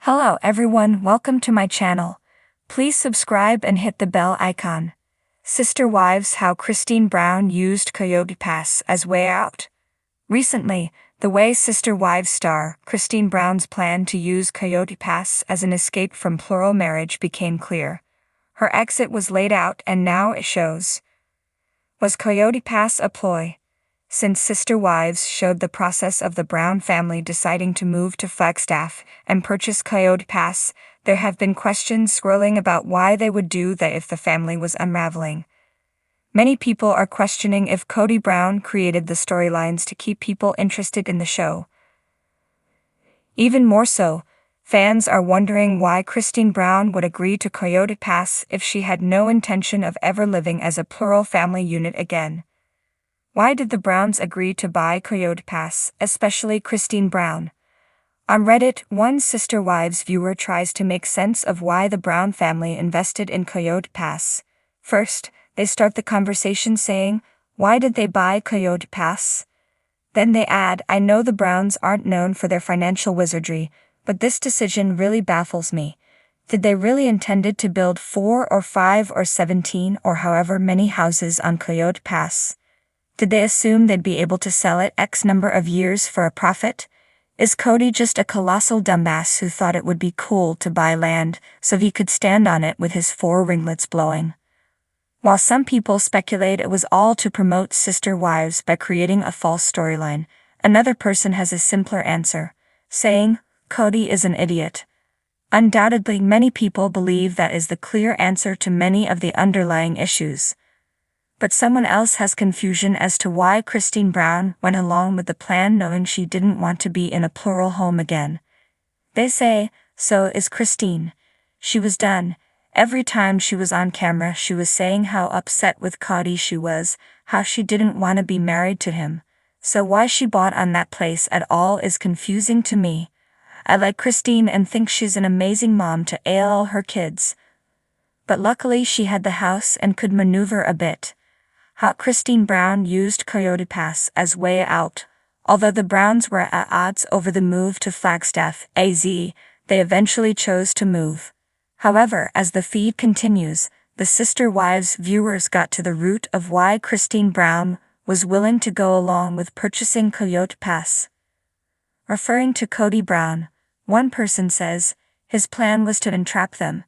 Hello everyone, welcome to my channel. Please subscribe and hit the bell icon. Sister Wives: How Cristin Brown Used Coyote Pass as Way Out. Recently, the way Sister Wives star Cristin Brown's plan to use Coyote Pass as an escape from plural marriage became clear. Her exit was laid out and now it shows. Was Coyote Pass a ploy? Since Sister Wives showed the process of the Brown family deciding to move to Flagstaff and purchase Coyote Pass, there have been questions swirling about why they would do that if the family was unraveling. Many people are questioning if Cody Brown created the storylines to keep people interested in the show. Even more so, fans are wondering why Cristin Brown would agree to Coyote Pass if she had no intention of ever living as a plural family unit again. Why did the Browns agree to buy Coyote Pass, especially Cristin Brown? On Reddit, one Sister Wives viewer tries to make sense of why the Brown family invested in Coyote Pass. First, they start the conversation saying, "Why did they buy Coyote Pass?" Then they add, "I know the Browns aren't known for their financial wizardry, but this decision really baffles me. Did they really intended to build 4 or 5 or 17 or however many houses on Coyote Pass? Did they assume they'd be able to sell it X number of years for a profit? Is Cody just a colossal dumbass who thought it would be cool to buy land so he could stand on it with his 4 ringlets blowing?" While some people speculate it was all to promote Sister Wives by creating a false storyline, another person has a simpler answer, saying, "Cody is an idiot." Undoubtedly, many people believe that is the clear answer to many of the underlying issues. But someone else has confusion as to why Cristin Brown went along with the plan knowing she didn't want to be in a plural home again. They say, "So is Cristin. She was done. Every time she was on camera she was saying how upset with Cody she was, how she didn't want to be married to him. So why she bought on that place at all is confusing to me. I like Cristin and think she's an amazing mom to all her kids. But luckily she had the house and could maneuver a bit." How Cristin Brown used Coyote Pass as way out. Although the Browns were at odds over the move to Flagstaff, AZ, they eventually chose to move. However, as the feed continues, the Sister Wives viewers got to the root of why Cristin Brown was willing to go along with purchasing Coyote Pass. Referring to Cody Brown, one person says, his plan was to entrap them.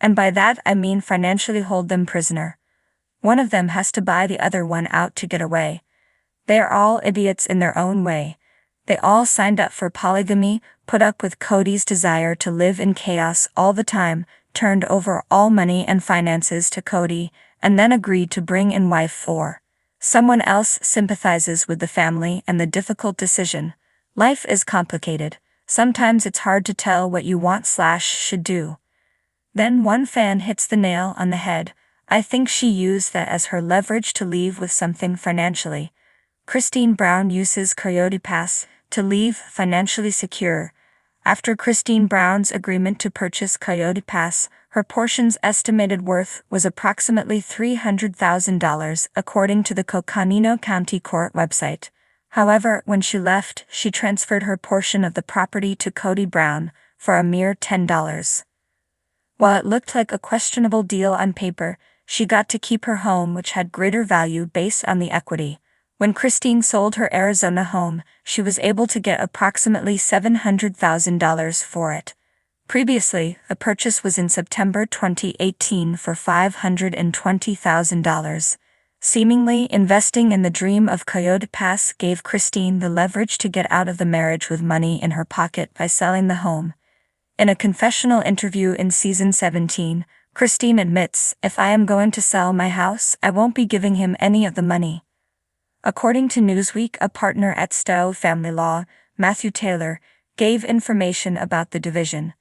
And by that I mean financially hold them prisoner. One of them has to buy the other one out to get away. They are all idiots in their own way. They all signed up for polygamy, put up with Cody's desire to live in chaos all the time, turned over all money and finances to Cody, and then agreed to bring in wife 4. Someone else sympathizes with the family and the difficult decision. Life is complicated. Sometimes it's hard to tell what you want/should do. Then one fan hits the nail on the head. I think she used that as her leverage to leave with something financially. Cristin Brown uses Coyote Pass to leave financially secure. After Cristin Brown's agreement to purchase Coyote Pass, her portion's estimated worth was approximately $300,000 according to the Coconino County Court website. However, when she left, she transferred her portion of the property to Cody Brown for a mere $10. While it looked like a questionable deal on paper, she got to keep her home, which had greater value based on the equity. When Cristin sold her Arizona home, she was able to get approximately $700,000 for it. Previously, a purchase was in September 2018 for $520,000. Seemingly, investing in the dream of Coyote Pass gave Cristin the leverage to get out of the marriage with money in her pocket by selling the home. In a confessional interview in season 17, Cristin admits, "If I am going to sell my house, I won't be giving him any of the money." According to Newsweek, a partner at Stowe Family Law, Matthew Taylor, gave information about the division.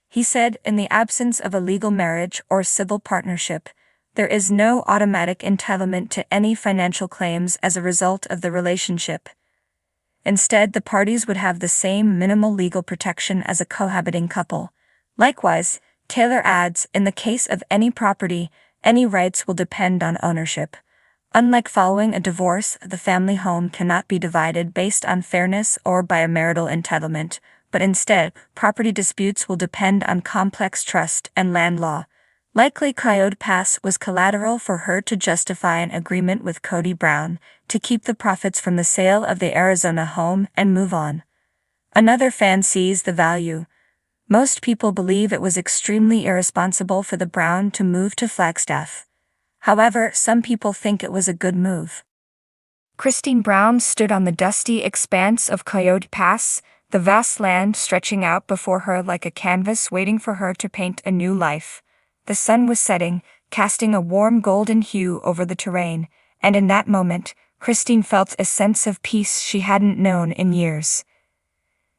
He said, "In the absence of a legal marriage or civil partnership, there is no automatic entitlement to any financial claims as a result of the relationship. Instead, the parties would have the same minimal legal protection as a cohabiting couple." Likewise, Taylor adds, "In the case of any property, any rights will depend on ownership. Unlike following a divorce, the family home cannot be divided based on fairness or by a marital entitlement, but instead, property disputes will depend on complex trust and land law. Likely Coyote Pass was collateral for her to justify an agreement with Cody Brown to keep the profits from the sale of the Arizona home and move on. Another fan sees the value. Most people believe it was extremely irresponsible for the Brown to move to Flagstaff. However, some people think it was a good move. Cristin Brown stood on the dusty expanse of Coyote Pass, the vast land stretching out before her like a canvas waiting for her to paint a new life. The sun was setting, casting a warm golden hue over the terrain, and in that moment, Cristin felt a sense of peace she hadn't known in years.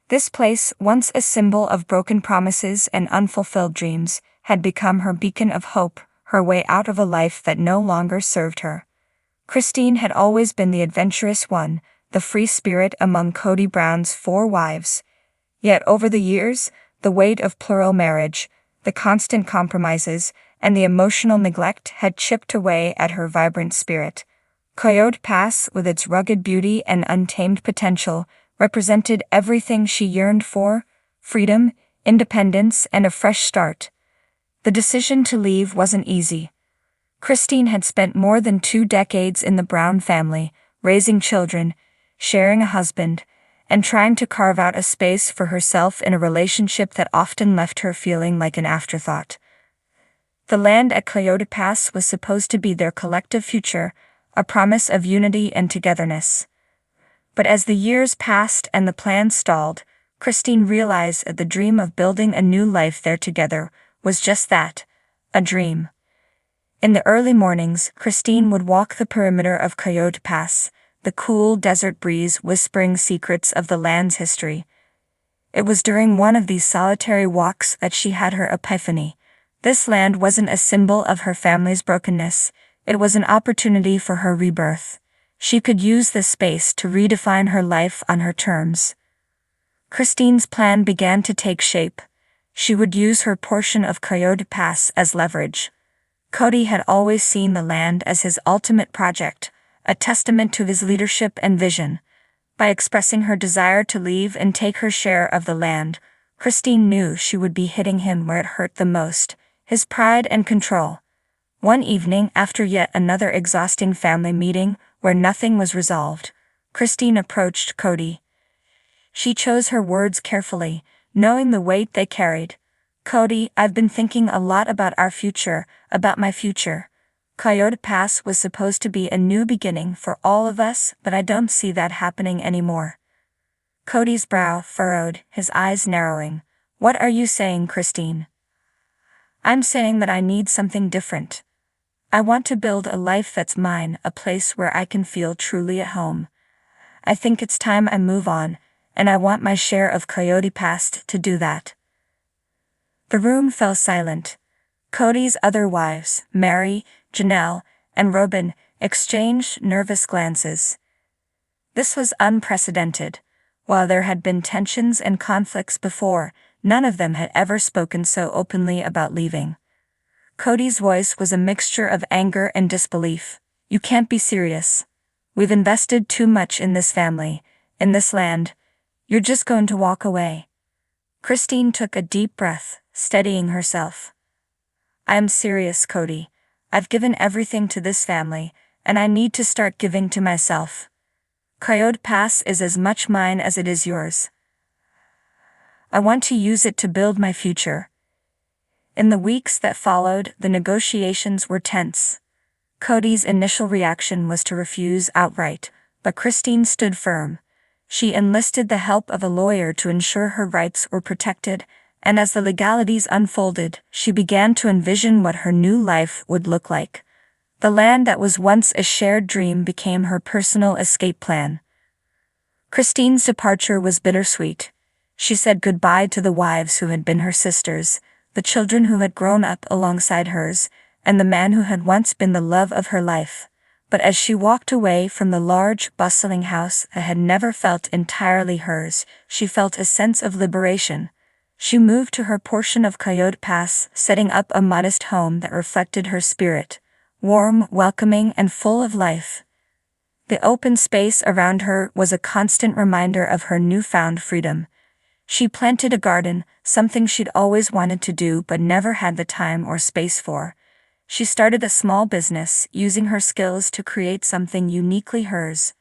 This place, once a symbol of broken promises and unfulfilled dreams, had become her beacon of hope, her way out of a life that no longer served her. Cristin had always been the adventurous one, the free spirit among Cody Brown's 4 wives. Yet over the years, the weight of plural marriage, the constant compromises, and the emotional neglect had chipped away at her vibrant spirit. Coyote Pass, with its rugged beauty and untamed potential, represented everything she yearned for: freedom, independence, and a fresh start. The decision to leave wasn't easy. Cristin had spent more than 2 decades in the Brown family, raising children, sharing a husband, and trying to carve out a space for herself in a relationship that often left her feeling like an afterthought. The land at Coyote Pass was supposed to be their collective future, a promise of unity and togetherness. But as the years passed and the plans stalled, Cristin realized that the dream of building a new life there together was just that, a dream. In the early mornings, Cristin would walk the perimeter of Coyote Pass, the cool desert breeze whispering secrets of the land's history. It was during one of these solitary walks that she had her epiphany. This land wasn't a symbol of her family's brokenness, it was an opportunity for her rebirth. She could use this space to redefine her life on her terms. Cristin's plan began to take shape. She would use her portion of Coyote Pass as leverage. Cody had always seen the land as his ultimate project, a testament to his leadership and vision. By expressing her desire to leave and take her share of the land, Cristin knew she would be hitting him where it hurt the most: his pride and control. One evening, after yet another exhausting family meeting where nothing was resolved, Cristin approached Cody. She chose her words carefully, knowing the weight they carried. "Cody, I've been thinking a lot about our future, about my future. Coyote Pass was supposed to be a new beginning for all of us, but I don't see that happening anymore." Cody's brow furrowed, his eyes narrowing. "What are you saying, Cristin?" "I'm saying that I need something different. I want to build a life that's mine, a place where I can feel truly at home. I think it's time I move on, and I want my share of Coyote Pass to do that." The room fell silent. Cody's other wives, Mary, Janelle, and Robin, exchanged nervous glances. This was unprecedented. While there had been tensions and conflicts before, none of them had ever spoken so openly about leaving. Cody's voice was a mixture of anger and disbelief. "You can't be serious. We've invested too much in this family, in this land. You're just going to walk away." Cristin took a deep breath, steadying herself. "I am serious, Cody. I've given everything to this family, and I need to start giving to myself. Coyote Pass is as much mine as it is yours. I want to use it to build my future." In the weeks that followed, the negotiations were tense. Cody's initial reaction was to refuse outright, but Cristin stood firm. She enlisted the help of a lawyer to ensure her rights were protected, and as the legalities unfolded, she began to envision what her new life would look like. The land that was once a shared dream became her personal escape plan. Cristin's departure was bittersweet. She said goodbye to the wives who had been her sisters, the children who had grown up alongside hers, and the man who had once been the love of her life. But as she walked away from the large, bustling house that had never felt entirely hers, she felt a sense of liberation. She moved to her portion of Coyote Pass, setting up a modest home that reflected her spirit, warm, welcoming, and full of life. The open space around her was a constant reminder of her newfound freedom. She planted a garden, something she'd always wanted to do but never had the time or space for. She started a small business, using her skills to create something uniquely hers.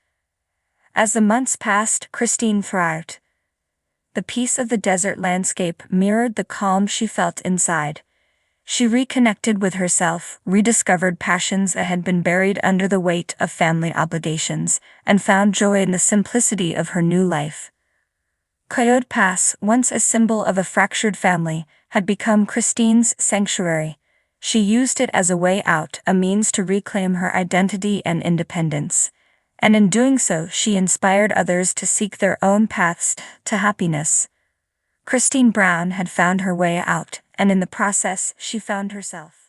As the months passed, Cristin thrived. The peace of the desert landscape mirrored the calm she felt inside. She reconnected with herself, rediscovered passions that had been buried under the weight of family obligations, and found joy in the simplicity of her new life. Coyote Pass, once a symbol of a fractured family, had become Cristin's sanctuary. She used it as a way out, a means to reclaim her identity and independence. And in doing so, she inspired others to seek their own paths to happiness. Cristin Brown had found her way out, and in the process, she found herself.